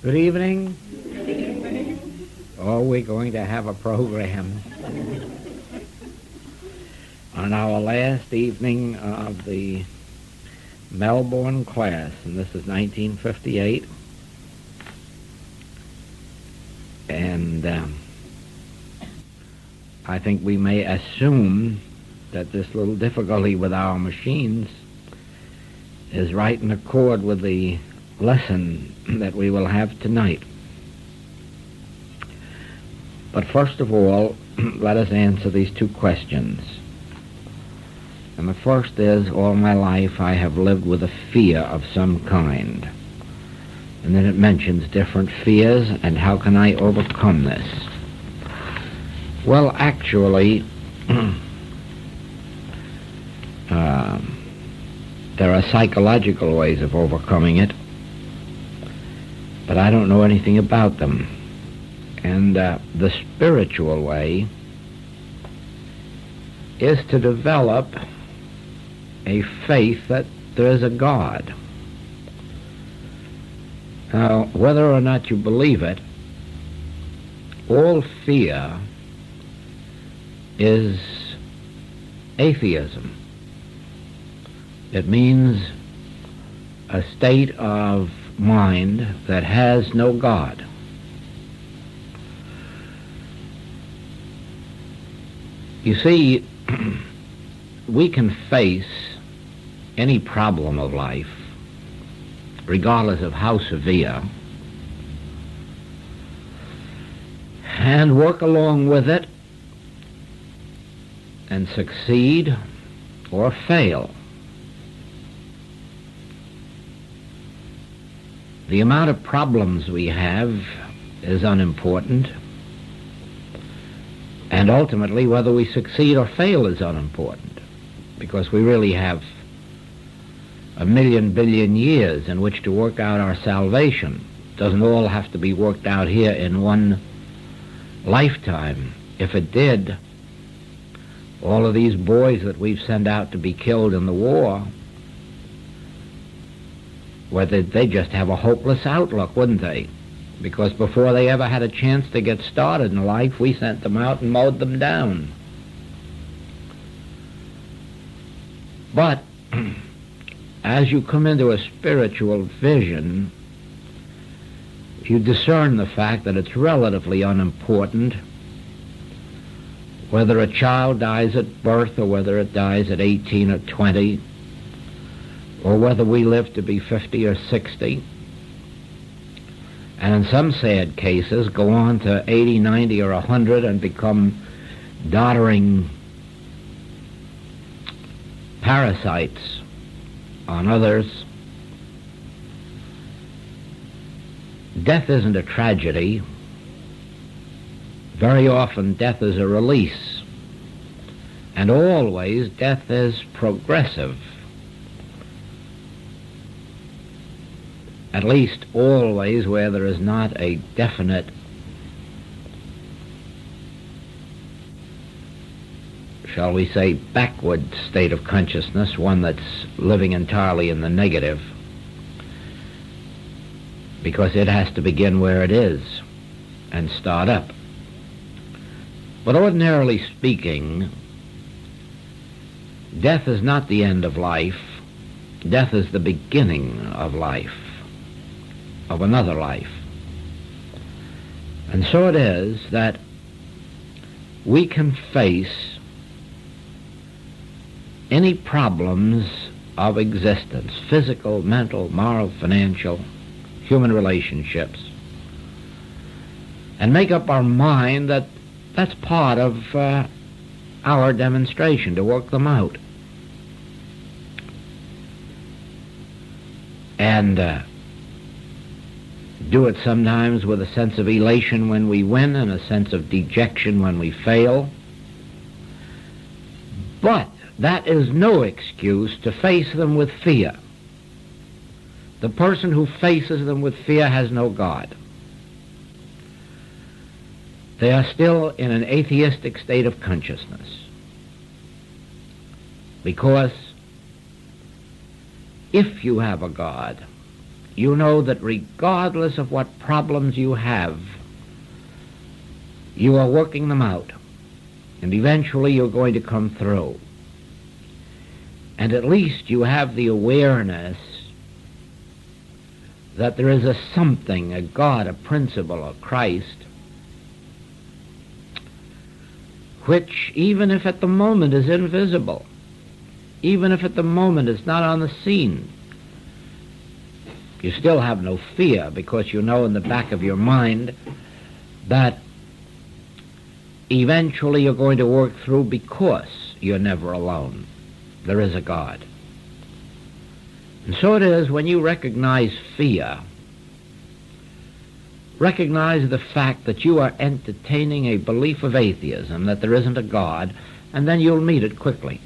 Good evening. Oh, we're going to have a program on our last evening of the Melbourne class, and this is 1958. And I think we may assume that this little difficulty with our machines is right in accord with the lesson that we will have tonight. But first of all, let us answer these two questions. And the first is, all my life I have lived with a fear of some kind. And then it mentions different fears and how can I overcome this. Well, actually, there are psychological ways of overcoming it, but I don't know anything about them. And the spiritual way is to develop a faith that there is a God. Now, whether or not you believe it, all fear is atheism. It means a state of mind that has no God. You see, we can face any problem of life, regardless of how severe, and work along with it and succeed or fail. The amount of problems we have is unimportant, and ultimately whether we succeed or fail is unimportant, because we really have a million billion years in which to work out our salvation. It doesn't all have to be worked out here in one lifetime. If it did, all of these boys that we've sent out to be killed in the war, whether they just have a hopeless outlook, wouldn't they? Because before they ever had a chance to get started in life, we sent them out and mowed them down. But as you come into a spiritual vision, you discern the fact that it's relatively unimportant whether a child dies at birth or whether it dies at 18 or 20, or whether we live to be 50 or 60, and in some sad cases go on to 80, 90, or 100 and become doddering parasites on others. Death isn't a tragedy. Very often death is a release, and always death is progressive. At least always where there is not a definite shall we say backward state of consciousness, one that's living entirely in the negative, because it has to begin where it is and start up. But ordinarily speaking, death is not the end of life. Death is the beginning of life, of another life. And so it is that we can face any problems of existence, physical, mental, moral, financial, human relationships, and make up our mind that that's part of our demonstration, to work them out. And do it sometimes with a sense of elation when we win and a sense of dejection when we fail. But that is no excuse to face them with fear. The person who faces them with fear has no God. They are still in an atheistic state of consciousness. Because if you have a God, you know that regardless of what problems you have, you are working them out, and eventually you're going to come through. And at least you have the awareness that there is a something, a God, a principle, a Christ, which, even if at the moment is invisible, even if at the moment is not on the scene, you still have no fear, because you know in the back of your mind that eventually you're going to work through, because you're never alone. There is a God. And so it is when you recognize fear, recognize the fact that you are entertaining a belief of atheism, that there isn't a God, and then you'll meet it quickly.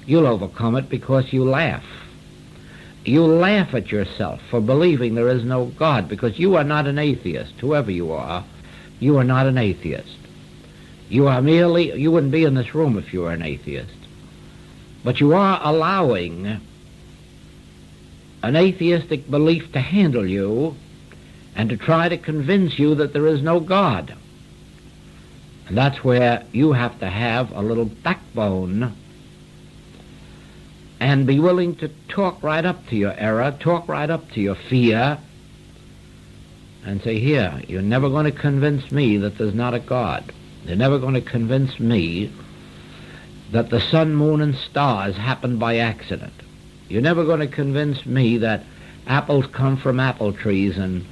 You'll overcome it because you laugh. You laugh at yourself for believing there is no God, because you are not an atheist. Whoever you are not an atheist. You wouldn't be in this room if you were an atheist. But you are allowing an atheistic belief to handle you and to try to convince you that there is no God. And that's where you have to have a little backbone and be willing to talk right up to your error, talk right up to your fear, and say, here, you're never going to convince me that there's not a God. You're never going to convince me that the sun, moon, and stars happened by accident. You're never going to convince me that apples come from apple trees and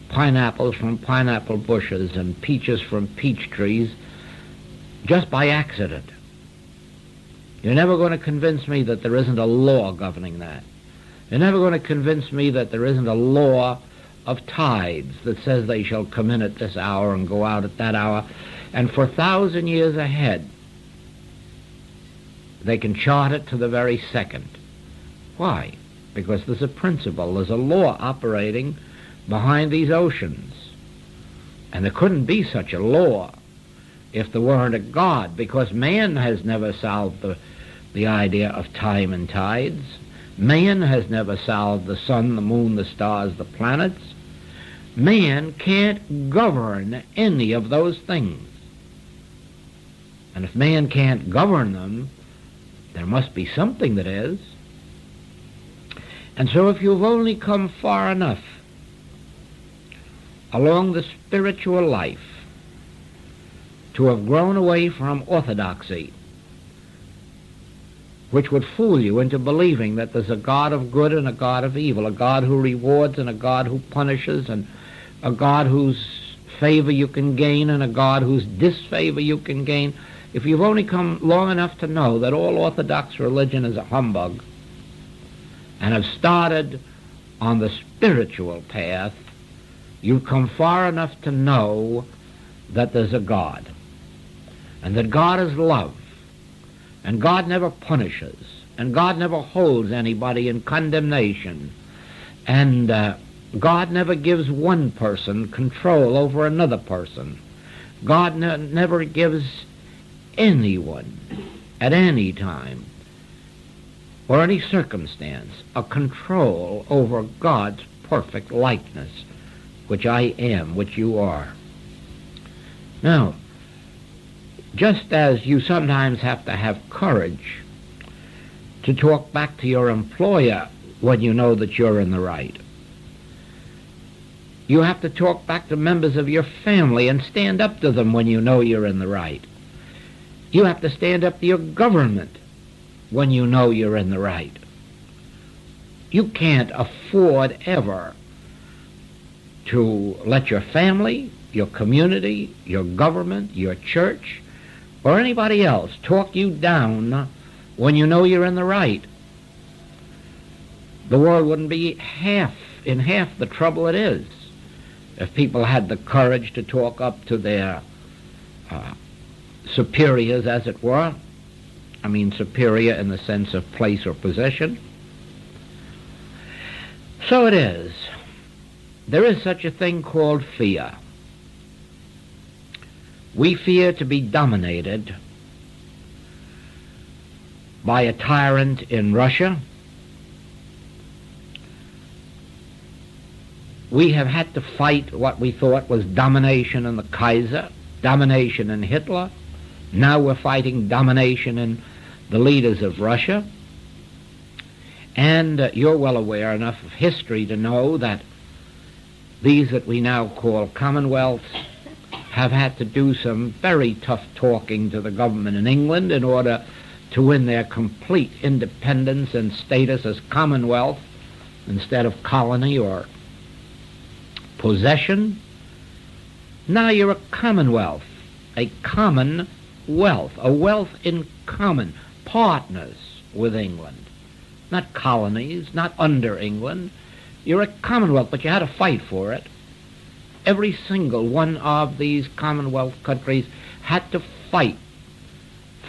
pineapples from pineapple bushes and peaches from peach trees just by accident. You're never going to convince me that there isn't a law governing that. You're never going to convince me that there isn't a law of tides that says they shall come in at this hour and go out at that hour, and for 1,000 years ahead they can chart it to the very second. Why? Because there's a principle, there's a law operating behind these oceans. And there couldn't be such a law if there weren't a God, because man has never solved the idea of time and tides. Man has never solved the sun, the moon, the stars, the planets. Man can't govern any of those things. And if man can't govern them, there must be something that is. And so if you've only come far enough along the spiritual life to have grown away from orthodoxy, which would fool you into believing that there's a God of good and a God of evil, a God who rewards and a God who punishes, and a God whose favor you can gain and a God whose disfavor you can gain. If you've only come long enough to know that all Orthodox religion is a humbug and have started on the spiritual path, you've come far enough to know that there's a God, and that God is love, and God never punishes, and God never holds anybody in condemnation, and God never gives one person control over another person. God never gives anyone at any time or any circumstance a control over God's perfect likeness, which I am, which you are. Now, just as you sometimes have to have courage to talk back to your employer when you know that you're in the right, you have to talk back to members of your family and stand up to them when you know you're in the right. You have to stand up to your government when you know you're in the right. You can't afford ever to let your family, your community, your government, your church, or anybody else talk you down when you know you're in the right. The world wouldn't be half the trouble it is if people had the courage to talk up to their superiors, as it were. I mean superior in the sense of place or position. So it is. There is such a thing called fear. We fear to be dominated by a tyrant in Russia, We have had to fight what we thought was domination in the Kaiser, domination in Hitler. Now we're fighting domination in the leaders of Russia. And you're well aware enough of history to know that these that we now call commonwealths have had to do some very tough talking to the government in England in order to win their complete independence and status as commonwealth instead of colony or possession. Now you're a commonwealth, a common wealth, a wealth in common, partners with England. Not colonies, not under England. You're a commonwealth, but you had to fight for it. Every single one of these commonwealth countries had to fight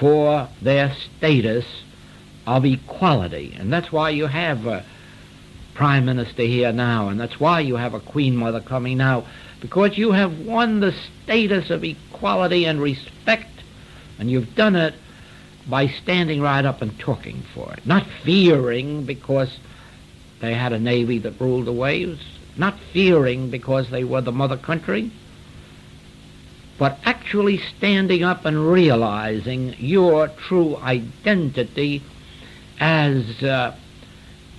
for their status of equality. And that's why you have a prime minister here now, and that's why you have a queen mother coming now, because you have won the status of equality and respect, and you've done it by standing right up and talking for it, not fearing because they had a navy that ruled the waves, not fearing because they were the mother country, but actually standing up and realizing your true identity as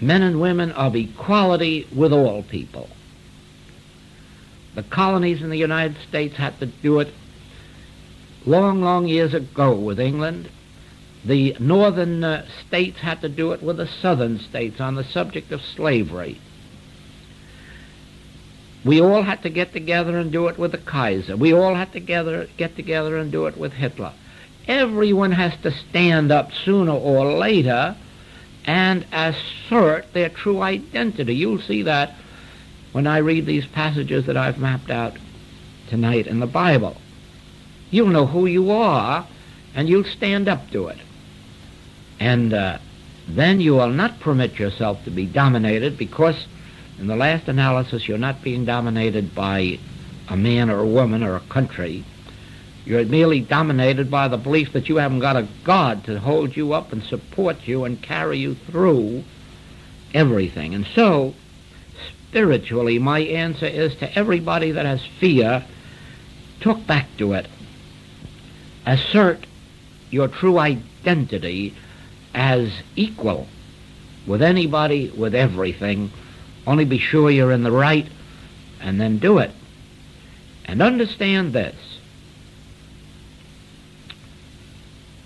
men and women of equality with all people. The colonies in the United States had to do it long, long years ago with England. The northern states had to do it with the southern states on the subject of slavery. We all had to get together and do it with the Kaiser. We all had to get together and do it with Hitler. Everyone has to stand up sooner or later and assert their true identity. You'll see that when I read these passages that I've mapped out tonight in the Bible. You'll know who you are, and you'll stand up to it. And then you will not permit yourself to be dominated, because in the last analysis you're not being dominated by a man or a woman or a country. You're merely dominated by the belief that you haven't got a God to hold you up and support you and carry you through everything. And so, spiritually, my answer is to everybody that has fear, talk back to it. Assert your true identity as equal with anybody, with everything. Only be sure you're in the right, and then do it. And understand this,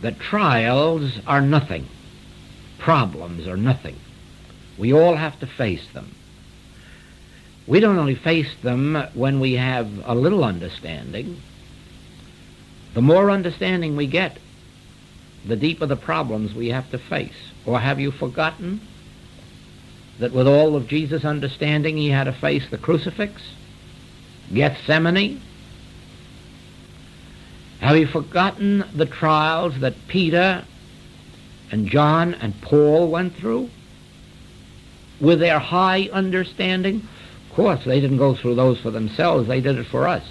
that trials are nothing. Problems are nothing. We all have to face them. We don't only face them when we have a little understanding. The more understanding we get, the deeper the problems we have to face. Or have you forgotten that with all of Jesus' understanding he had to face the crucifix, Gethsemane? Have you forgotten the trials that Peter and John and Paul went through with their high understanding? Of course, they didn't go through those for themselves. They did it for us.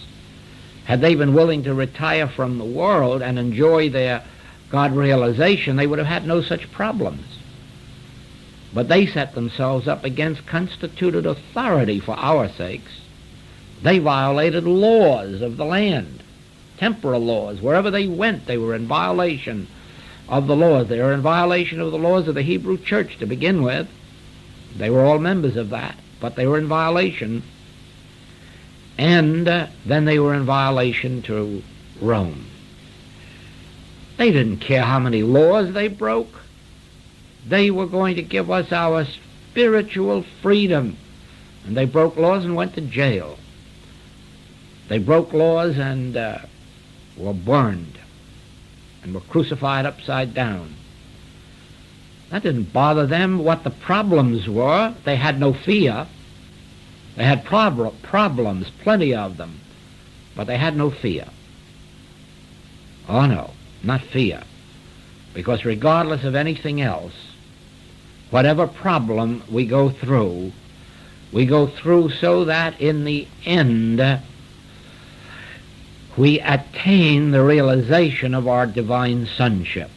Had they been willing to retire from the world and enjoy their God realization, they would have had no such problems. But they set themselves up against constituted authority for our sakes. They violated laws of the land, temporal laws. Wherever they went, they were in violation of the laws. They were in violation of the laws of the Hebrew church to begin with. They were all members of that, but they were in violation. And then they were in violation to Rome. They didn't care how many laws they broke. They were going to give us our spiritual freedom. And they broke laws and went to jail. They broke laws and were burned and were crucified upside down. That didn't bother them. What the problems were, they had no fear. They had problems, plenty of them, but they had no fear. Oh no, not fear. Because regardless of anything else, whatever problem we go through so that in the end we attain the realization of our divine sonship.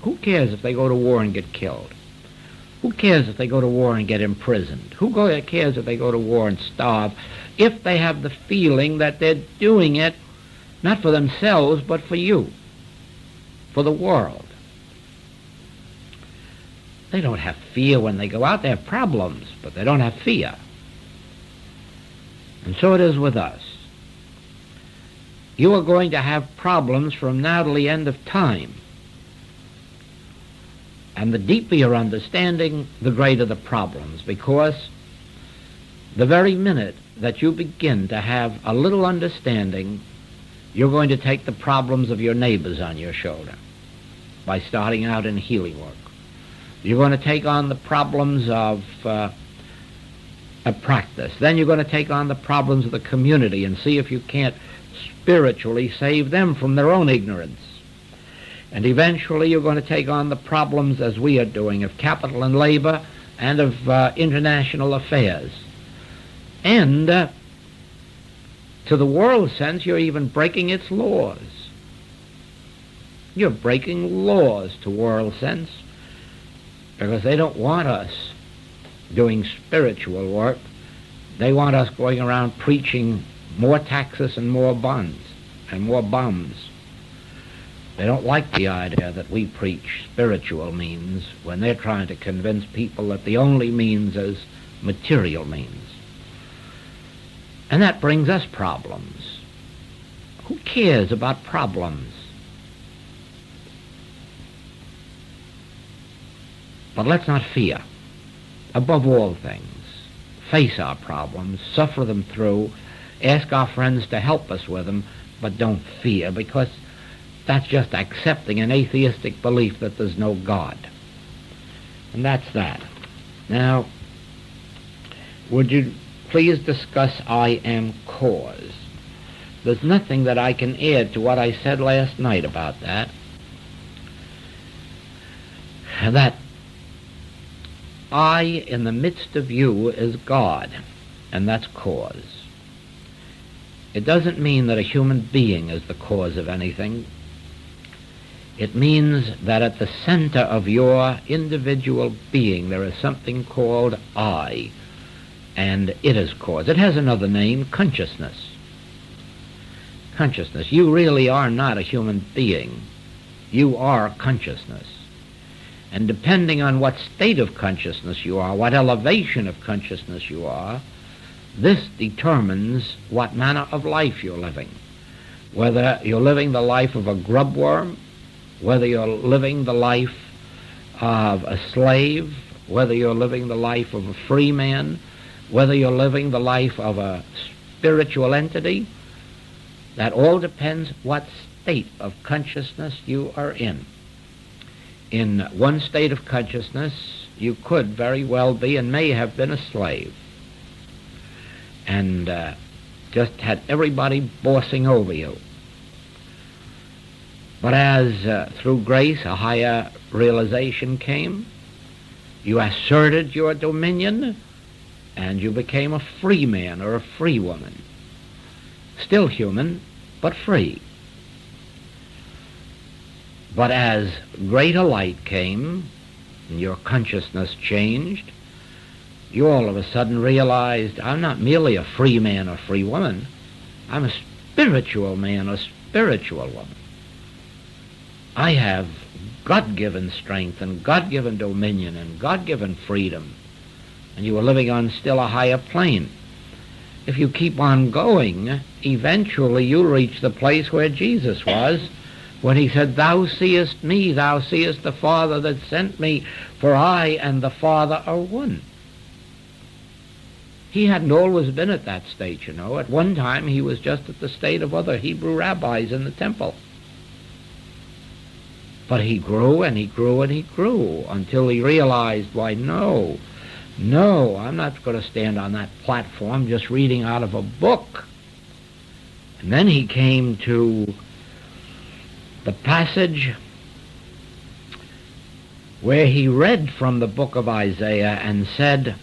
Who cares if they go to war and get killed? Who cares if they go to war and get imprisoned? Cares if they go to war and starve, if they have the feeling that they're doing it not for themselves, but for you, for the world? They don't have fear when they go out. They have problems, but they don't have fear. And so it is with us. You are going to have problems from now till the end of time. And the deeper your understanding, the greater the problems, because the very minute that you begin to have a little understanding, you're going to take the problems of your neighbors on your shoulder by starting out in healing work. You're going to take on the problems of a practice. Then you're going to take on the problems of the community and see if you can't spiritually save them from their own ignorance. And eventually you're going to take on the problems, as we are doing, of capital and labor and of international affairs. And to the world sense, you're even breaking its laws. You're breaking laws to world sense, because they don't want us doing spiritual work. They want us going around preaching more taxes and more bonds and more bombs. They don't like the idea that we preach spiritual means when they're trying to convince people that the only means is material means. And that brings us problems. Who cares about problems? But let's not fear. Above all things, face our problems, suffer them through, ask our friends to help us with them, but don't fear, because that's just accepting an atheistic belief that there's no God. And that's that. Now, would you please discuss I am cause? There's nothing that I can add to what I said last night about that. That I in the midst of you is God, and that's cause. It doesn't mean that a human being is the cause of anything. It means that at the center of your individual being there is something called I, and it is cause. It has another name, consciousness. Consciousness. You really are not a human being. You are consciousness. And depending on what state of consciousness you are, what elevation of consciousness you are, this determines what manner of life you're living. Whether you're living the life of a grubworm, whether you're living the life of a slave, whether you're living the life of a free man, whether you're living the life of a spiritual entity, that all depends what state of consciousness you are in. In one state of consciousness, you could very well be and may have been a slave, and just had everybody bossing over you. But as through grace a higher realization came, you asserted your dominion, and you became a free man or a free woman. Still human, but free. But as greater light came, and your consciousness changed, you all of a sudden realized, I'm not merely a free man or free woman, I'm a spiritual man or spiritual woman. I have God-given strength and God-given dominion and God-given freedom, and you are living on still a higher plane. If you keep on going, eventually you'll reach the place where Jesus was, when he said, thou seest me, thou seest the Father that sent me, for I and the Father are one. He hadn't always been at that state, you know. At one time he was just at the state of other Hebrew rabbis in the temple. But he grew and he grew and he grew until he realized, why, no, I'm not going to stand on that platform just reading out of a book. And then he came to the passage where he read from the book of Isaiah and said,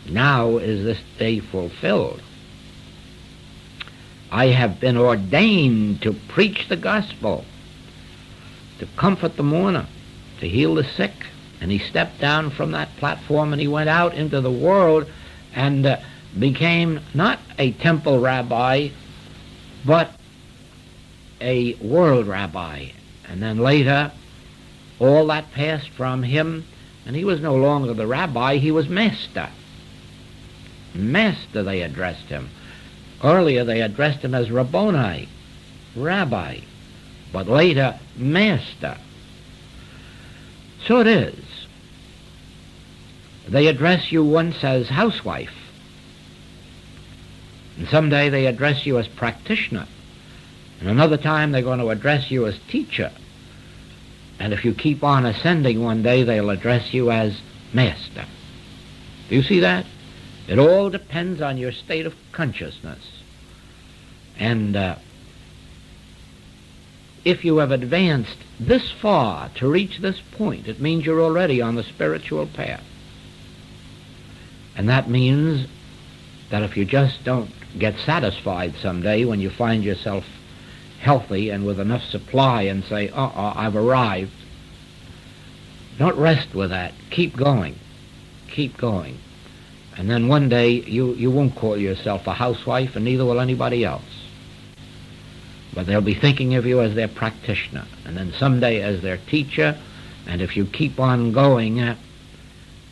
now is this day fulfilled. I have been ordained to preach the gospel, to comfort the mourner, to heal the sick, and he stepped down from that platform and he went out into the world and became not a temple rabbi, but a world rabbi. And then later, all that passed from him, and he was no longer the rabbi, he was master. Master, they addressed him. Earlier, they addressed him as Rabboni, rabbi, but later, master. So it is. They address you once as housewife, and someday they address you as practitioner, and another time they're going to address you as teacher, and if you keep on ascending one day, they'll address you as master. Do you see that? It all depends on your state of consciousness. And if you have advanced this far to reach this point, it means you're already on the spiritual path. And that means that if you just don't get satisfied someday when you find yourself healthy and with enough supply and say, I've arrived, don't rest with that. Keep going. Keep going. And then one day you won't call yourself a housewife, and neither will anybody else. But they'll be thinking of you as their practitioner, and then someday as their teacher, and if you keep on going,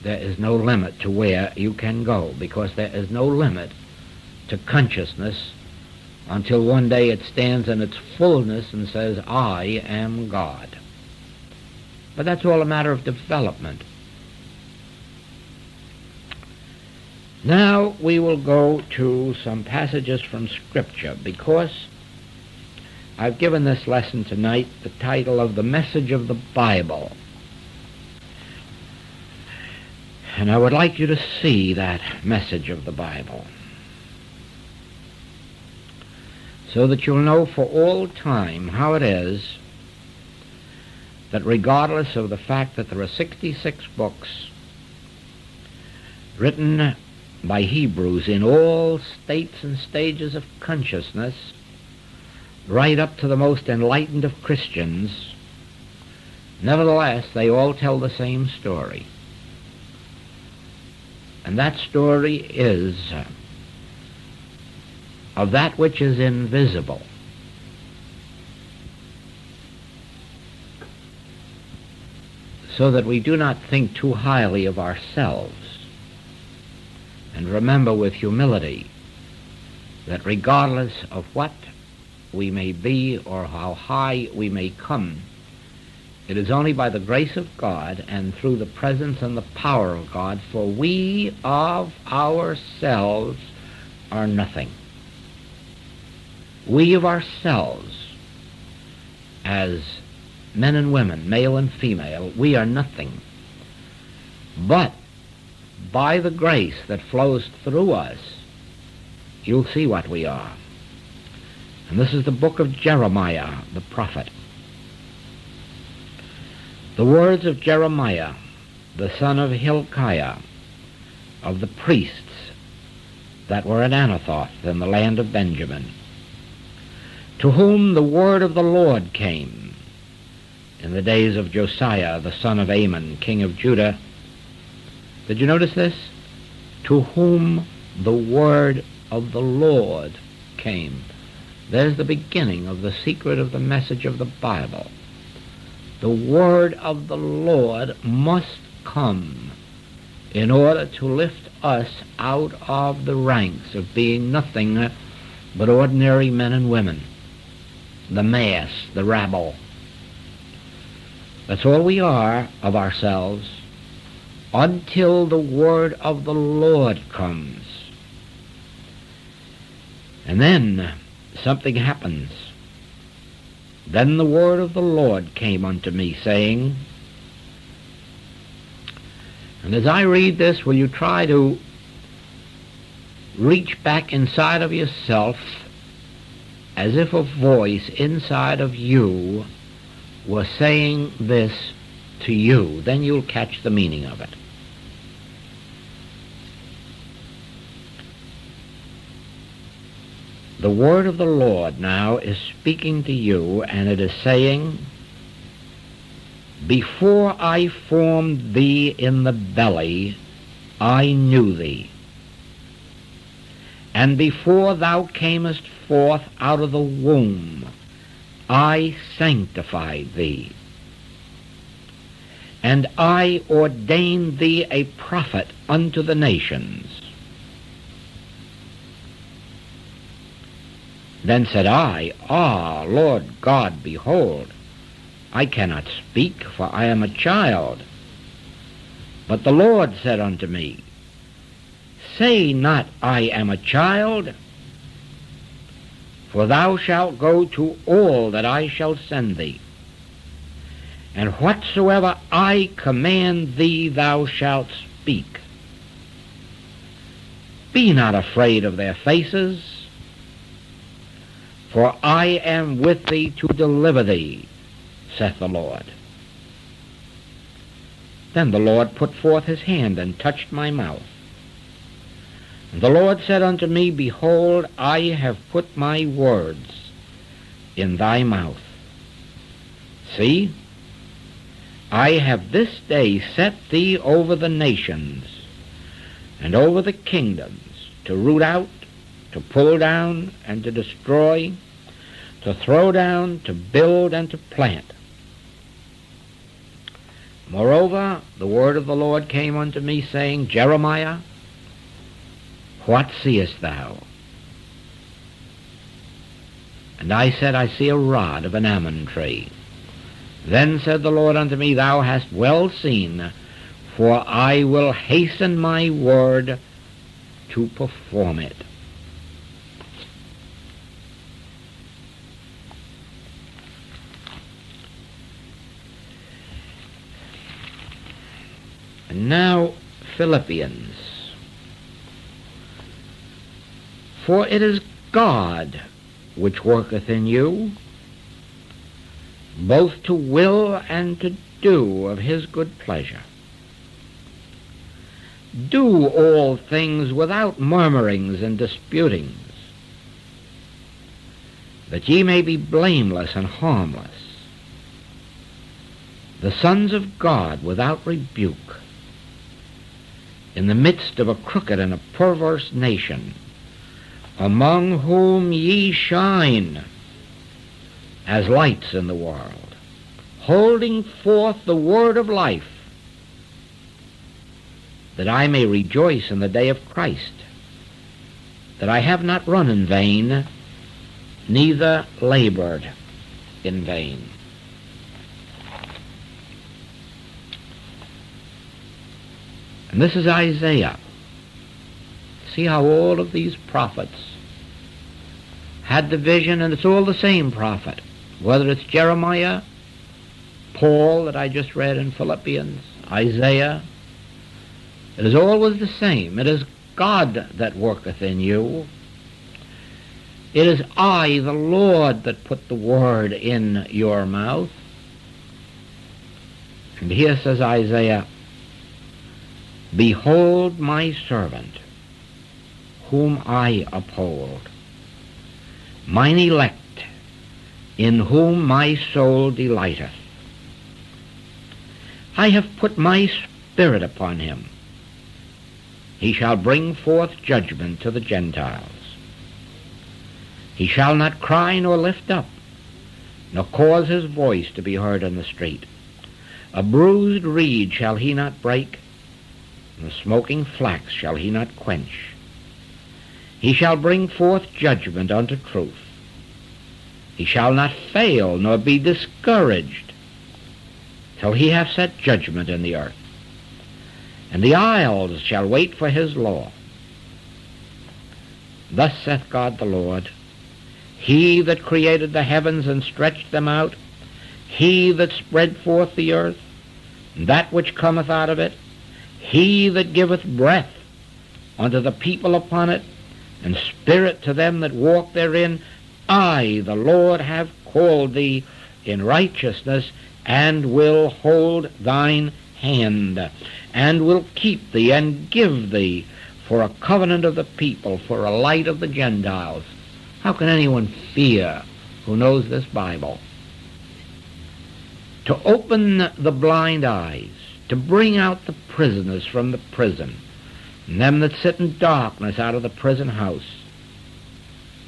there is no limit to where you can go, because there is no limit to consciousness until one day it stands in its fullness and says, I am God. But that's all a matter of development. Now we will go to some passages from Scripture, because I've given this lesson tonight the title of The Message of the Bible. And I would like you to see that message of the Bible, so that you'll know for all time how it is that regardless of the fact that there are 66 books written by Hebrews in all states and stages of consciousness, right up to the most enlightened of Christians, nevertheless, they all tell the same story. And that story is of that which is invisible. So that we do not think too highly of ourselves, and remember with humility that regardless of what we may be or how high we may come, it is only by the grace of God and through the presence and the power of God, for we of ourselves are nothing. We of ourselves, as men and women, male and female, we are nothing. But by the grace that flows through us, you'll see what we are. And this is the book of Jeremiah, the prophet. The words of Jeremiah, the son of Hilkiah, of the priests that were at Anathoth in the land of Benjamin, to whom the word of the Lord came in the days of Josiah, the son of Amon, king of Judah. Did you notice this? To whom the word of the Lord came. There's the beginning of the secret of the message of the Bible. The word of the Lord must come in order to lift us out of the ranks of being nothing but ordinary men and women, the mass, the rabble. That's all we are of ourselves until the word of the Lord comes. And then something happens. Then the word of the Lord came unto me, saying, and as I read this, will you try to reach back inside of yourself as if a voice inside of you was saying this to you? Then you'll catch the meaning of it. The word of the Lord now is speaking to you, and it is saying, Before I formed thee in the belly, I knew thee. And before thou camest forth out of the womb, I sanctified thee. And I ordained thee a prophet unto the nations. Then said I, Ah, Lord God, behold, I cannot speak, for I am a child. But the Lord said unto me, Say not, I am a child, for thou shalt go to all that I shall send thee, and whatsoever I command thee thou shalt speak. Be not afraid of their faces, for I am with thee to deliver thee, saith the Lord. Then the Lord put forth his hand and touched my mouth. And the Lord said unto me, Behold, I have put my words in thy mouth. See, I have this day set thee over the nations and over the kingdoms, to root out, to pull down, and to destroy, to throw down, to build, and to plant. Moreover, the word of the Lord came unto me, saying, Jeremiah, what seest thou? And I said, I see a rod of an almond tree. Then said the Lord unto me, Thou hast well seen, for I will hasten my word to perform it. And now Philippians. For it is God which worketh in you, both to will and to do of his good pleasure. Do all things without murmurings and disputings, that ye may be blameless and harmless, the sons of God without rebuke, in the midst of a crooked and a perverse nation, among whom ye shine as lights in the world, holding forth the word of life, that I may rejoice in the day of Christ, that I have not run in vain, neither labored in vain. And this is Isaiah. See how all of these prophets had the vision, and it's all the same prophet. Whether it's Jeremiah, Paul that I just read in Philippians, Isaiah, it is always the same. It is God that worketh in you. It is I, the Lord, that put the word in your mouth. And here says Isaiah, Behold my servant, whom I uphold, mine elect, in whom my soul delighteth. I have put my spirit upon him. He shall bring forth judgment to the Gentiles. He shall not cry nor lift up, nor cause his voice to be heard in the street. A bruised reed shall he not break, and the smoking flax shall he not quench. He shall bring forth judgment unto truth. He shall not fail nor be discouraged till he have set judgment in the earth. And the isles shall wait for his law. Thus saith God the Lord, He that created the heavens and stretched them out, He that spread forth the earth, and that which cometh out of it, He that giveth breath unto the people upon it, and spirit to them that walk therein, I, the Lord, have called thee in righteousness, and will hold thine hand, and will keep thee, and give thee for a covenant of the people, for a light of the Gentiles. How can anyone fear who knows this Bible? to open the blind eyes, to bring out the prisoners from the prison, and them that sit in darkness out of the prison house.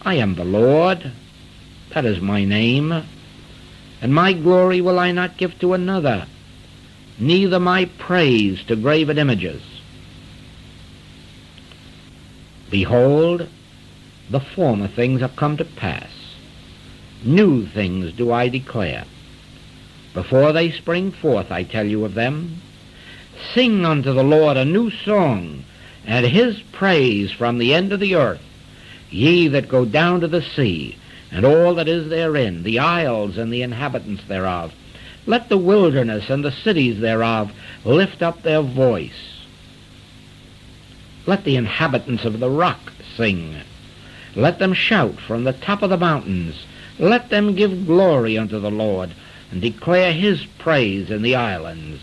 I am the Lord, that is my name, and my glory will I not give to another, neither my praise to graven images. Behold, the former things are come to pass. New things do I declare. Before they spring forth, I tell you of them. Sing unto the Lord a new song, and his praise from the end of the earth. Ye that go down to the sea, and all that is therein, the isles and the inhabitants thereof. Let the wilderness and the cities thereof lift up their voice. Let the inhabitants of the rock sing. Let them shout from the top of the mountains. Let them give glory unto the Lord, and declare his praise in the islands.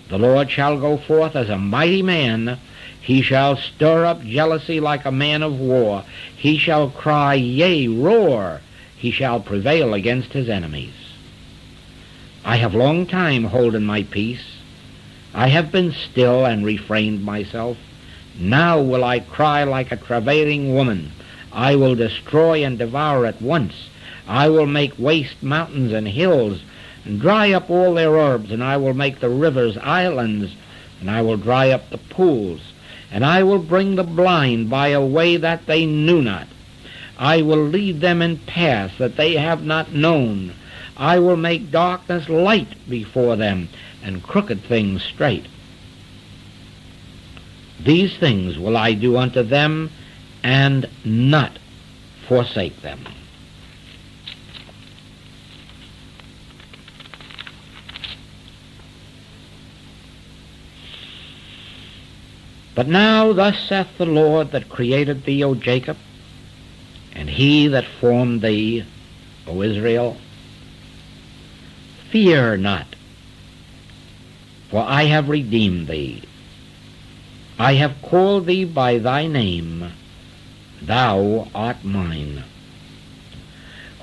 The Lord shall go forth as a mighty man. He shall stir up jealousy like a man of war. He shall cry, yea, roar. He shall prevail against his enemies. I have long time holden my peace. I have been still and refrained myself. Now will I cry like a travailing woman. I will destroy and devour at once. I will make waste mountains and hills, and dry up all their herbs, and I will make the rivers islands, and I will dry up the pools, and I will bring the blind by a way that they knew not. I will lead them in paths that they have not known. I will make darkness light before them, and crooked things straight. These things will I do unto them, and not forsake them. But now thus saith the Lord that created thee, O Jacob, and he that formed thee, O Israel, fear not, for I have redeemed thee. I have called thee by thy name, thou art mine.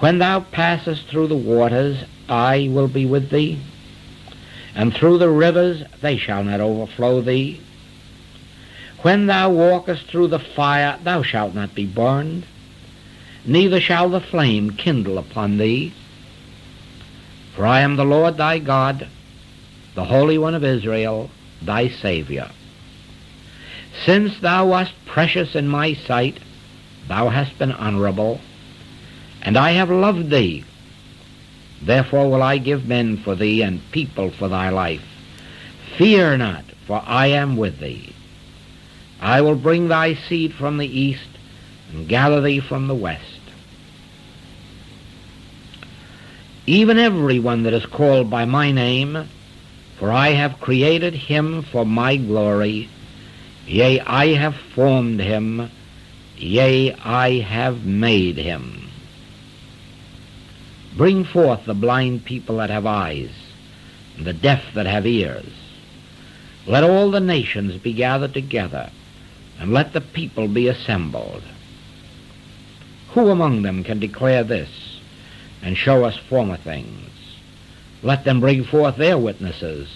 When thou passest through the waters, I will be with thee, and through the rivers, they shall not overflow thee. When thou walkest through the fire, thou shalt not be burned, neither shall the flame kindle upon thee. For I am the Lord thy God, the Holy One of Israel, thy Saviour. Since thou wast precious in my sight, thou hast been honorable, and I have loved thee. Therefore will I give men for thee, and people for thy life. Fear not, for I am with thee. I will bring thy seed from the east, and gather thee from the west. Even every one that is called by my name, for I have created him for my glory. Yea, I have formed him. Yea, I have made him. Bring forth the blind people that have eyes, and the deaf that have ears. Let all the nations be gathered together, and let the people be assembled. Who among them can declare this, and show us former things? Let them bring forth their witnesses,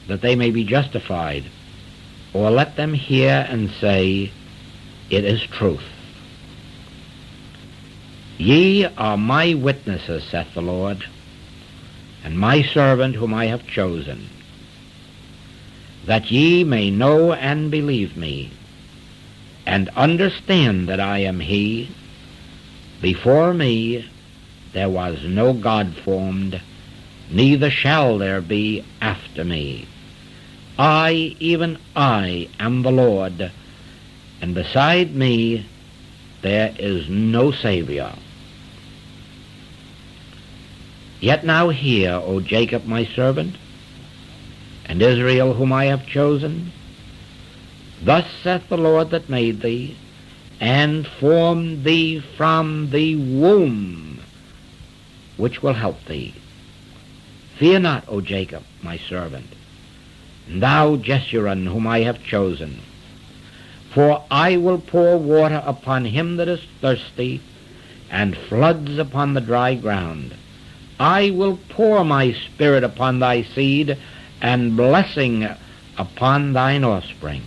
that they may be justified. Or let them hear and say, it is truth. Ye are my witnesses, saith the Lord, and my servant whom I have chosen, that ye may know and believe me, and understand that I am he. Before me there was no God formed, neither shall there be after me. I, even I, am the Lord, and beside me there is no Savior. Yet now hear, O Jacob my servant, and Israel whom I have chosen. Thus saith the Lord that made thee, and formed thee from the womb, which will help thee. Fear not, O Jacob, my servant, and thou Jeshurun, whom I have chosen. For I will pour water upon him that is thirsty, and floods upon the dry ground. I will pour my Spirit upon thy seed, and blessing upon thine offspring.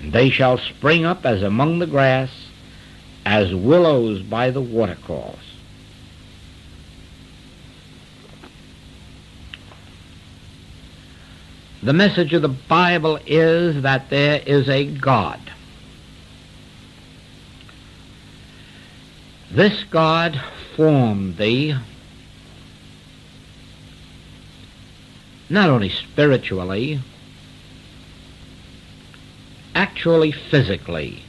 And they shall spring up as among the grass, as willows by the watercourse. The message of the Bible is that there is a God. This God formed thee, not only spiritually, actually physically.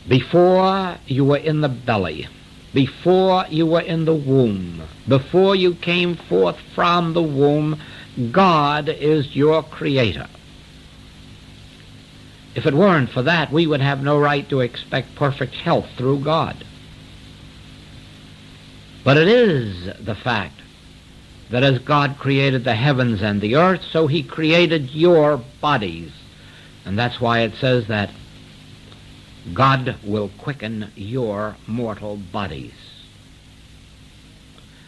Before you were in the belly, before you were in the womb, before you came forth from the womb, God is your creator. If it weren't for that, we would have no right to expect perfect health through God. But it is the fact that as God created the heavens and the earth, so he created your bodies. And that's why it says that God will quicken your mortal bodies.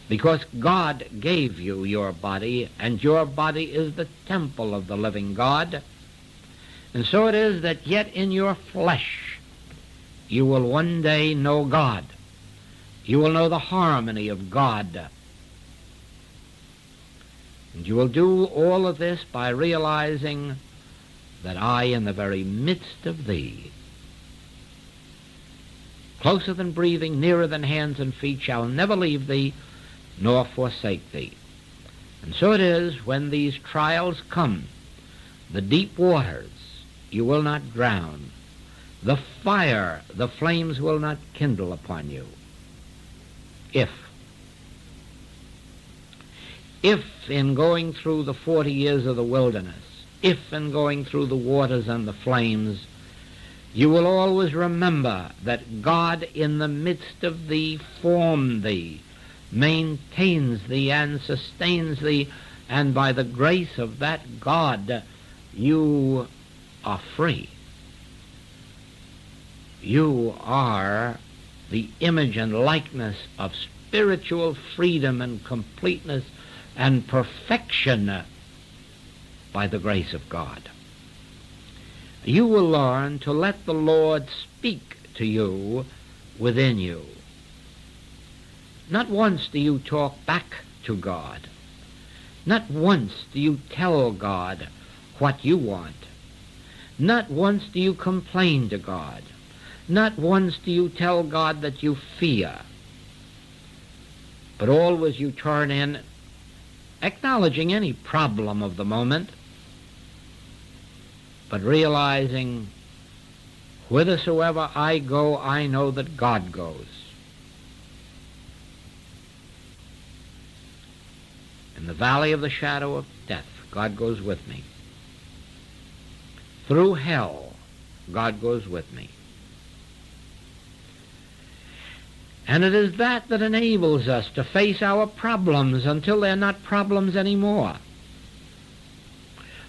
Because God gave you your body, and your body is the temple of the living God. And so it is that yet in your flesh you will one day know God. You will know the harmony of God. And you will do all of this by realizing that I, in the very midst of thee, closer than breathing, nearer than hands and feet, shall never leave thee, nor forsake thee. And so it is, when these trials come, the deep waters, you will not drown. The fire, the flames will not kindle upon you. If in going through the 40 years of the wilderness, if in going through the waters and the flames, you will always remember that God in the midst of thee formed thee, maintains thee and sustains thee, and by the grace of that God you are free. You are the image and likeness of spiritual freedom and completeness and perfection by the grace of God. You will learn to let the Lord speak to you within you. Not once do you talk back to God. Not once do you tell God what you want. Not once do you complain to God. Not once do you tell God that you fear. But always you turn in, acknowledging any problem of the moment, but realizing, whithersoever I go, I know that God goes. In the valley of the shadow of death, God goes with me. Through hell, God goes with me. And it is that that enables us to face our problems until they're not problems anymore.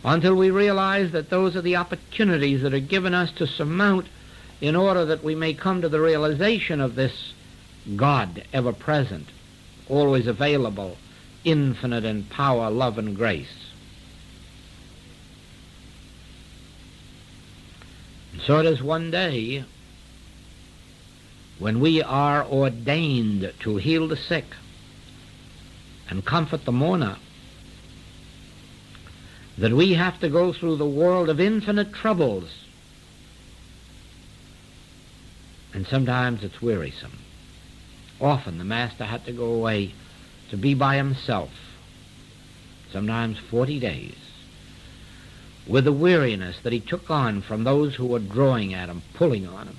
Until we realize that those are the opportunities that are given us to surmount, in order that we may come to the realization of this God ever present, always available, infinite in power, love, and grace. And so it is one day when we are ordained to heal the sick and comfort the mourner, that we have to go through the world of infinite troubles. And sometimes it's wearisome. Often the Master had to go away to be by himself, sometimes 40 days, with the weariness that he took on from those who were drawing at him, pulling on him.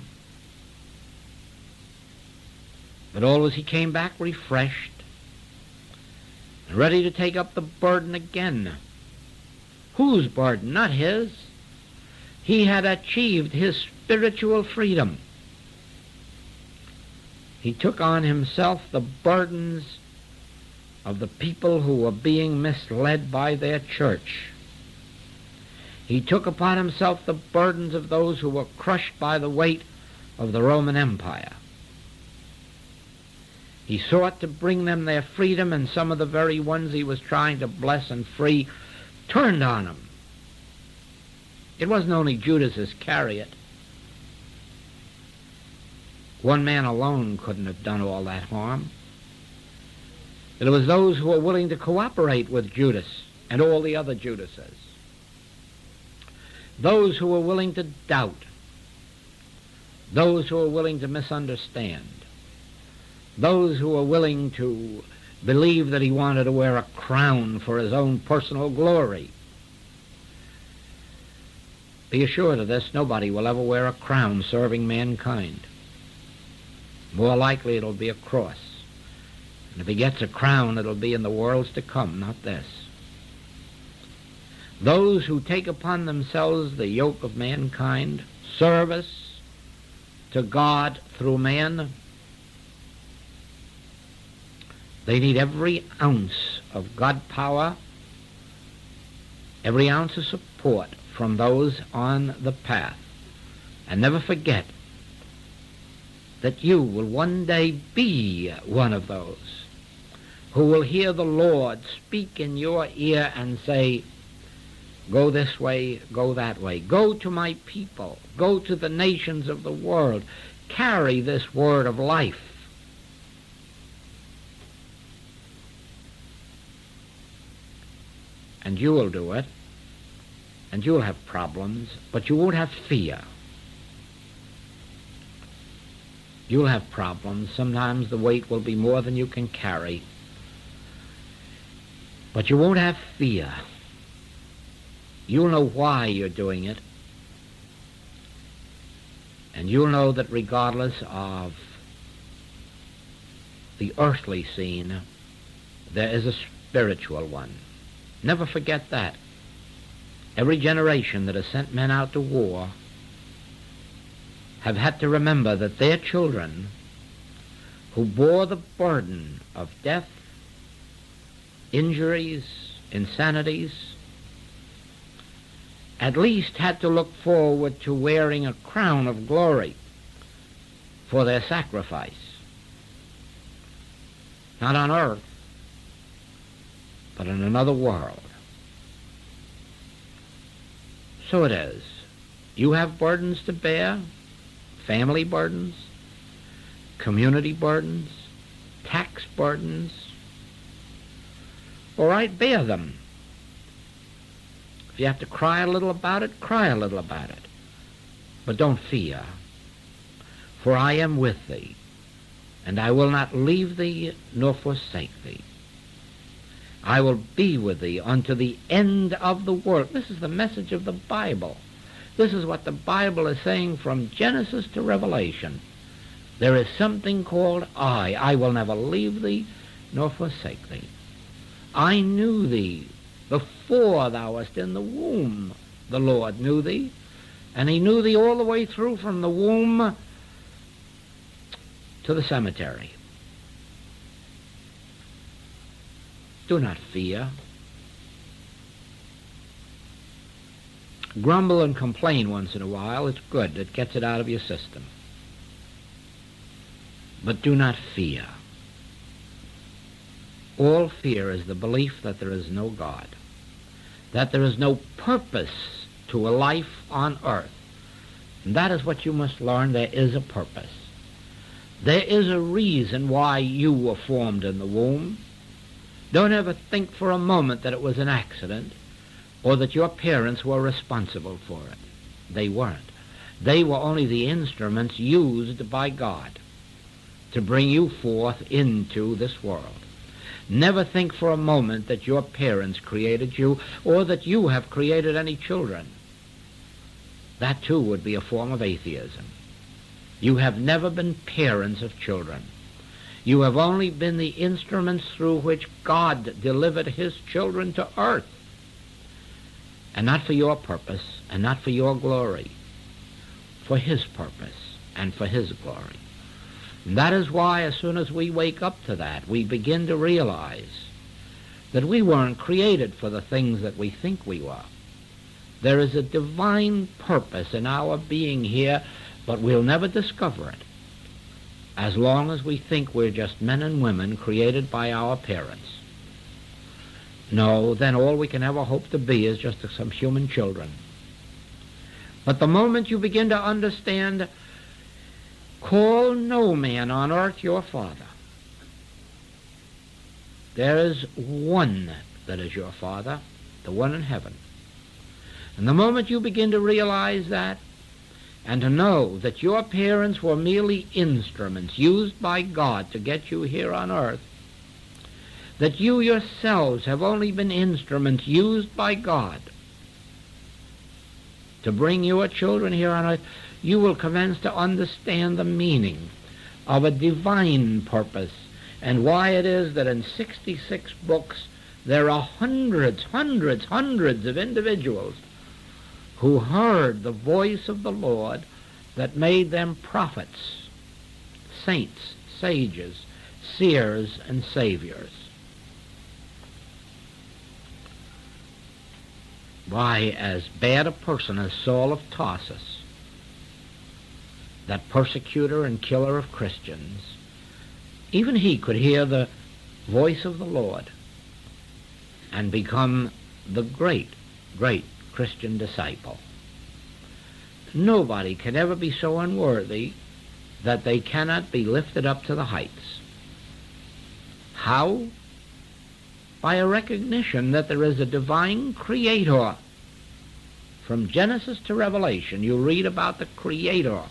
But always he came back refreshed and ready to take up the burden again. Whose burden? Not his. He had achieved his spiritual freedom. He took on himself the burdens of the people who were being misled by their church. He took upon himself the burdens of those who were crushed by the weight of the Roman Empire. He sought to bring them their freedom, and some of the very ones he was trying to bless and free turned on him. It wasn't only Judas Iscariot. One man alone couldn't have done all that harm. It was those who were willing to cooperate with Judas and all the other Judases. Those who were willing to doubt. Those who were willing to misunderstand. Those who were willing to believe that he wanted to wear a crown for his own personal glory. Be assured of this, nobody will ever wear a crown serving mankind. More likely it'll be a cross. And if he gets a crown, it'll be in the worlds to come, not this. Those who take upon themselves the yoke of mankind, service to God through man, they need every ounce of God power, every ounce of support from those on the path. And never forget that you will one day be one of those who will hear the Lord speak in your ear and say, go this way, go that way. Go to my people. Go to the nations of the world. Carry this word of life. And you will do it. And you'll have problems, but you won't have fear. You'll have problems. Sometimes the weight will be more than you can carry. But you won't have fear. You'll know why you're doing it. And you'll know that regardless of the earthly scene, there is a spiritual one. Never forget that. Every generation that has sent men out to war have had to remember that their children who bore the burden of death, injuries, insanities, at least had to look forward to wearing a crown of glory for their sacrifice. Not on earth, but in another world. So it is. You have burdens to bear, family burdens, community burdens, tax burdens. All right, bear them. If you have to cry a little about it, cry a little about it. But don't fear, for I am with thee, and I will not leave thee nor forsake thee. I will be with thee unto the end of the world. This is the message of the Bible. This is what the Bible is saying from Genesis to Revelation. There is something called I. I will never leave thee nor forsake thee. I knew thee before thou wast in the womb. The Lord knew thee, and he knew thee all the way through from the womb to the cemetery. Do not fear. Grumble and complain once in a while. It's good. It gets it out of your system. But do not fear. All fear is the belief that there is no God, that there is no purpose to a life on earth. And that is what you must learn. There is a purpose. There is a reason why you were formed in the womb. Don't ever think for a moment that it was an accident or that your parents were responsible for it. They weren't. They were only the instruments used by God to bring you forth into this world. Never think for a moment that your parents created you or that you have created any children. That too would be a form of atheism. You have never been parents of children. You have only been the instruments through which God delivered his children to earth. And not for your purpose and not for your glory. For his purpose and for his glory. And that is why as soon as we wake up to that, we begin to realize that we weren't created for the things that we think we were. There is a divine purpose in our being here, but we'll never discover it as long as we think we're just men and women created by our parents. No, then all we can ever hope to be is just some human children. But the moment you begin to understand, call no man on earth your father. There is one that is your father, the one in heaven. And the moment you begin to realize that, and to know that your parents were merely instruments used by God to get you here on earth, that you yourselves have only been instruments used by God to bring your children here on earth, you will commence to understand the meaning of a divine purpose and why it is that in 66 books there are hundreds of individuals who heard the voice of the Lord that made them prophets, saints, sages, seers, and saviors. Why, as bad a person as Saul of Tarsus, that persecutor and killer of Christians, even he could hear the voice of the Lord and become the great Christian disciple. Nobody can ever be so unworthy that they cannot be lifted up to the heights. How? By a recognition that there is a divine creator. From Genesis to Revelation, you read about the creator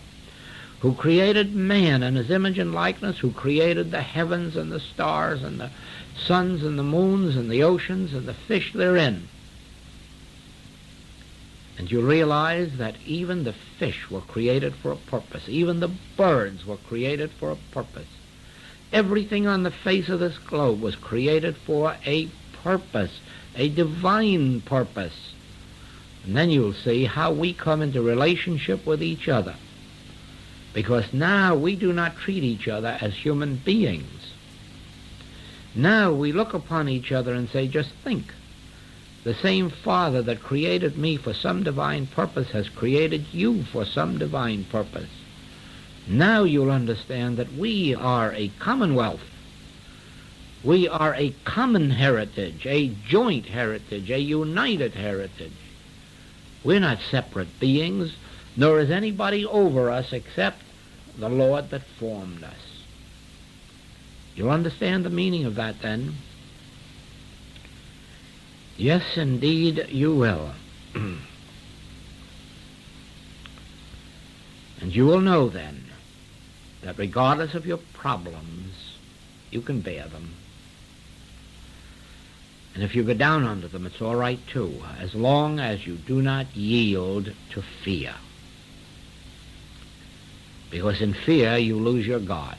who created man in his image and likeness, who created the heavens and the stars and the suns and the moons and the oceans and the fish therein. And you realize that even the fish were created for a purpose. Even the birds were created for a purpose. Everything on the face of this globe was created for a purpose, a divine purpose. And then you'll see how we come into relationship with each other. Because now we do not treat each other as human beings. Now we look upon each other and say, just think. The same Father that created me for some divine purpose has created you for some divine purpose. Now you'll understand that we are a commonwealth. We are a common heritage, a joint heritage, a united heritage. We're not separate beings, nor is anybody over us except the Lord that formed us. You'll understand the meaning of that then? Yes, indeed, you will. And you will know then that regardless of your problems, you can bear them. And if you go down under them, it's all right too, as long as you do not yield to fear. Because in fear, you lose your God.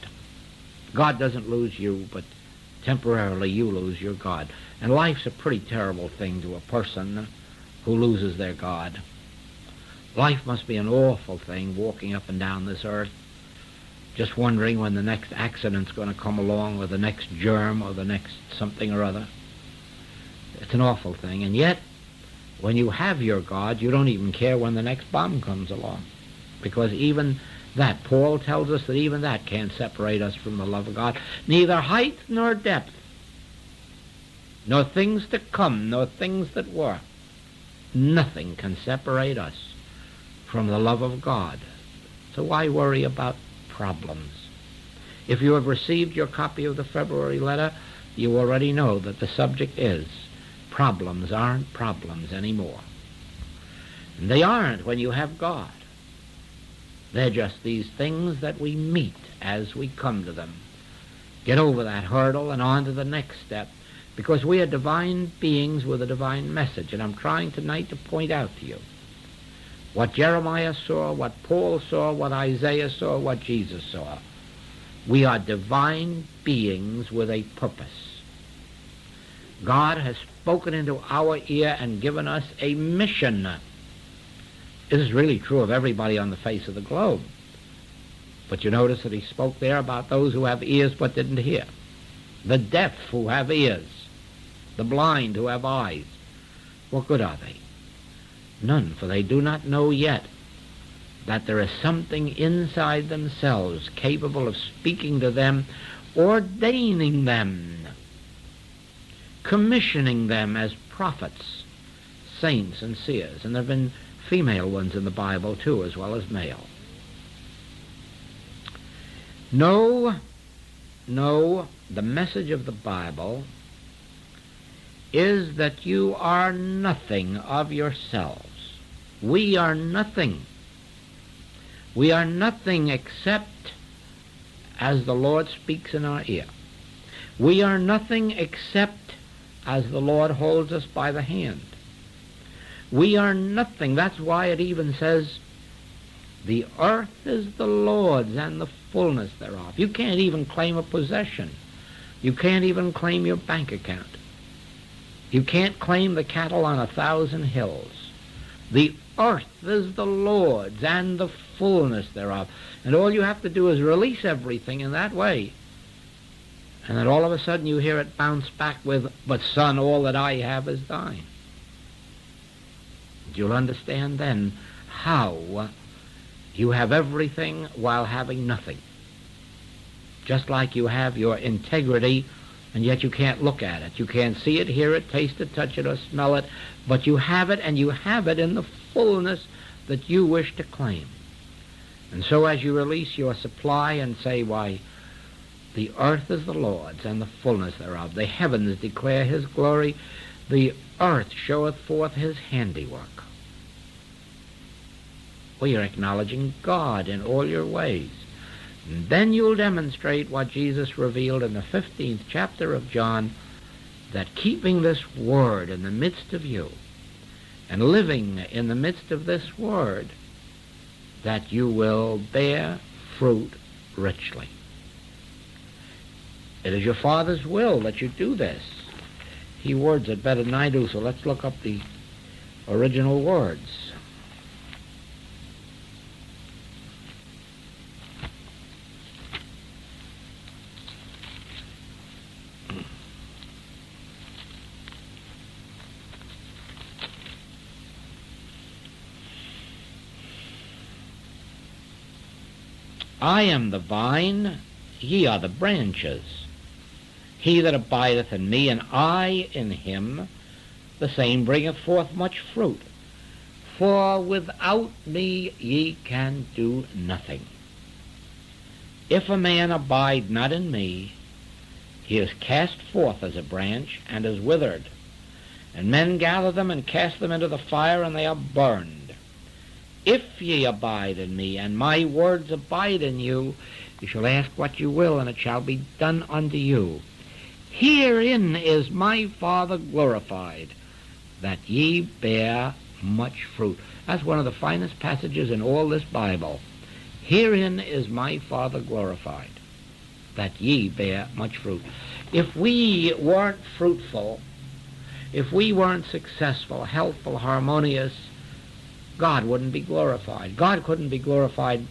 God doesn't lose you, but temporarily you lose your God. And life's a pretty terrible thing to a person who loses their God. Life must be an awful thing, walking up and down this earth, just wondering when the next accident's going to come along, or the next germ, or the next something or other. It's an awful thing. And yet, when you have your God, you don't even care when the next bomb comes along. Because even that, Paul tells us that even that can't separate us from the love of God. Neither height nor depth, nor things to come, nor things that were. Nothing can separate us from the love of God. So why worry about problems? If you have received your copy of the February letter, you already know that the subject is problems aren't problems anymore. And they aren't when you have God. They're just these things that we meet as we come to them. Get over that hurdle and on to the next step, because we are divine beings with a divine message. And I'm trying tonight to point out to you what Jeremiah saw, what Paul saw, what Isaiah saw, what Jesus saw. We are divine beings with a purpose. God has spoken into our ear and given us a mission. This is really true of everybody on the face of the globe. But you notice that he spoke there about those who have ears but didn't hear, the deaf who have ears, the blind who have eyes. What good are they? None, for they do not know yet that there is something inside themselves capable of speaking to them, ordaining them, commissioning them as prophets, saints, and seers. And there have been female ones in the Bible too, as well as male. No, the message of the Bible is that you are nothing of yourselves. We are nothing. We are nothing except as the Lord speaks in our ear. We are nothing except as the Lord holds us by the hand. We are nothing. That's why it even says, the earth is the Lord's and the fullness thereof. You can't even claim a possession. You can't even claim your bank account. You can't claim the cattle on 1,000 hills. The earth is the Lord's and the fullness thereof. And all you have to do is release everything in that way. And then all of a sudden you hear it bounce back with, but son, all that I have is thine. You'll understand then how you have everything while having nothing. Just like you have your integrity, and yet you can't look at it. You can't see it, hear it, taste it, touch it, or smell it, but you have it, and you have it in the fullness that you wish to claim. And so as you release your supply and say, why, the earth is the Lord's and the fullness thereof, the heavens declare his glory, the earth showeth forth his handiwork. Well, you're acknowledging God in all your ways. And then you'll demonstrate what Jesus revealed in the 15th chapter of John, that keeping this word in the midst of you and living in the midst of this word, that you will bear fruit richly. It is your Father's will that you do this. He words it better than I do, so let's look up the original words. I am the vine, ye are the branches. He that abideth in me, and I in him, the same bringeth forth much fruit. For without me ye can do nothing. If a man abide not in me, he is cast forth as a branch, and is withered. And men gather them, and cast them into the fire, and they are burned. If ye abide in me, and my words abide in you, you shall ask what you will, and it shall be done unto you. Herein is my Father glorified, that ye bear much fruit. That's one of the finest passages in all this Bible. Herein is my Father glorified, that ye bear much fruit. If we weren't fruitful, if we weren't successful, healthful, harmonious, God wouldn't be glorified. God couldn't be glorified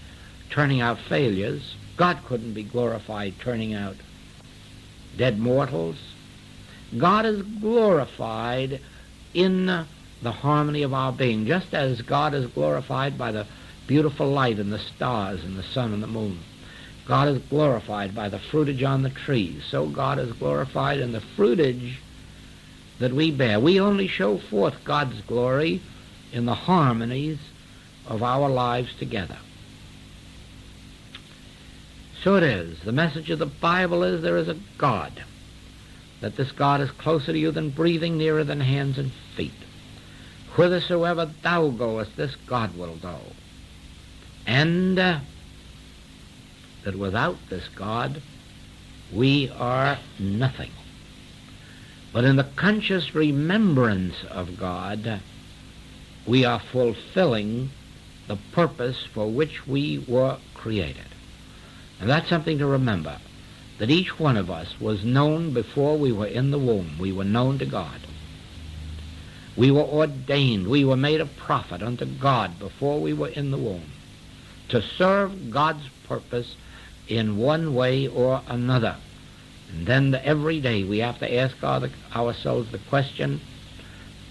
turning out failures. God couldn't be glorified turning out dead mortals. God is glorified in the harmony of our being, just as God is glorified by the beautiful light and the stars and the sun and the moon. God is glorified by the fruitage on the trees. So God is glorified in the fruitage that we bear. We only show forth God's glory in the harmonies of our lives together. So it is. The message of the Bible is there is a God, that this God is closer to you than breathing, nearer than hands and feet. Whithersoever thou goest, this God will go. And that without this God, we are nothing. But in the conscious remembrance of God, we are fulfilling the purpose for which we were created. And that's something to remember, that each one of us was known before we were in the womb. We were known to God. We were ordained. We were made a prophet unto God before we were in the womb, to serve God's purpose in one way or another. And then every day we have to ask ourselves the question,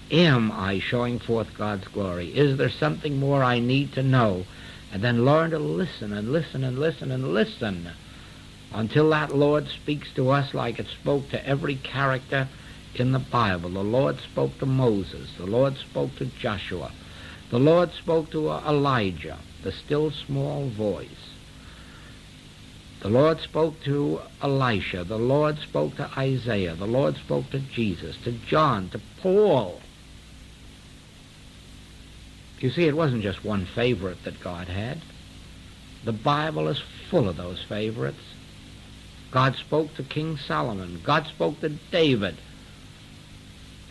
am I showing forth God's glory? Is there something more I need to know and then learn to listen and listen and listen and listen until that Lord speaks to us like it spoke to every character in the Bible. The Lord spoke to Moses. The Lord spoke to Joshua. The Lord spoke to Elijah, the still small voice. The Lord spoke to Elisha. The Lord spoke to Isaiah. The Lord spoke to Jesus, to John, to Paul. You see, it wasn't just one favorite that God had. The Bible is full of those favorites. God spoke to King Solomon. God spoke to David.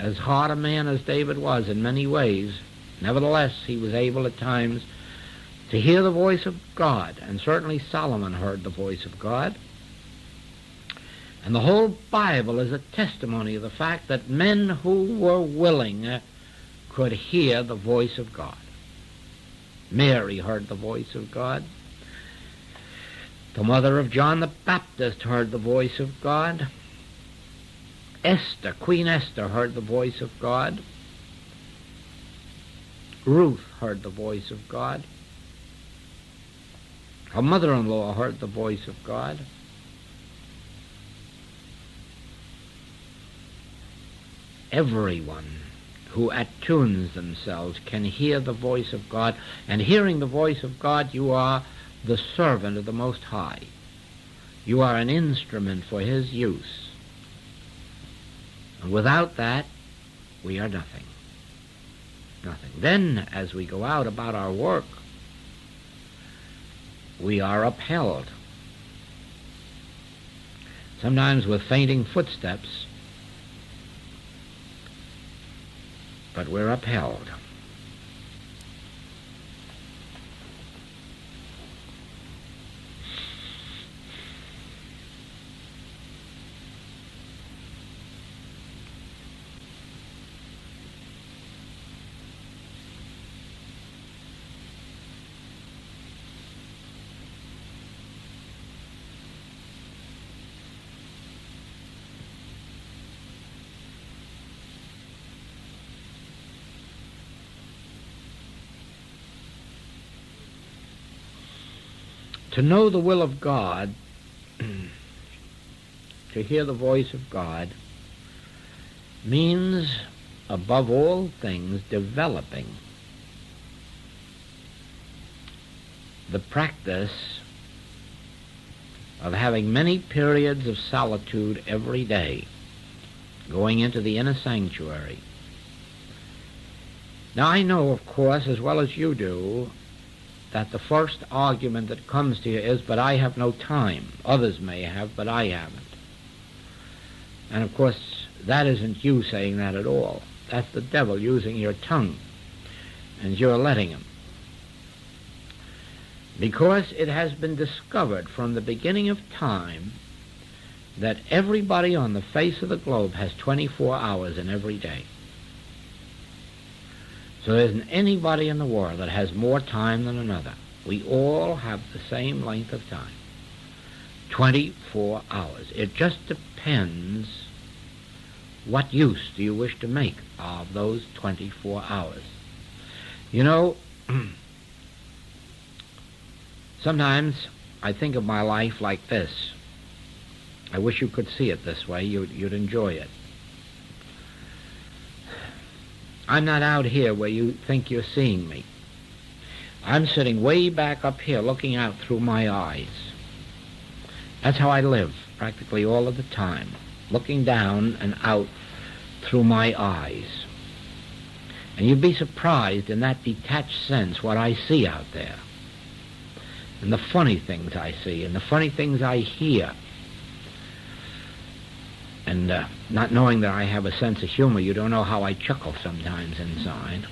As hard a man as David was in many ways, nevertheless, he was able at times to hear the voice of God, and certainly Solomon heard the voice of God. And the whole Bible is a testimony of the fact that men who were willing could hear the voice of God. Mary heard the voice of God. The mother of John the Baptist heard the voice of God. Esther, Queen Esther, heard the voice of God. Ruth heard the voice of God. Her mother-in-law heard the voice of God. Everyone who attunes themselves can hear the voice of God, and hearing the voice of God, you are the servant of the Most High. You are an instrument for His use. And without that, we are nothing. Nothing. Then, as we go out about our work, we are upheld. Sometimes with fainting footsteps, but we're upheld. To know the will of God, to hear the voice of God, means, above all things, developing the practice of having many periods of solitude every day, going into the inner sanctuary. Now, I know, of course, as well as you do, that the first argument that comes to you is, but I have no time. Others may have, but I haven't. And of course, that isn't you saying that at all. That's the devil using your tongue, and you're letting him. Because it has been discovered from the beginning of time that everybody on the face of the globe has 24 hours in every day. So there isn't anybody in the world that has more time than another. We all have the same length of time, 24 hours. It just depends what use do you wish to make of those 24 hours. You know, sometimes I think of my life like this. I wish you could see it this way. You'd enjoy it. I'm not out here where you think you're seeing me. I'm sitting way back up here looking out through my eyes. That's how I live practically all of the time, looking down and out through my eyes. And you'd be surprised in that detached sense what I see out there, and the funny things I see, and the funny things I hear. And not knowing that I have a sense of humor, you don't know how I chuckle sometimes inside.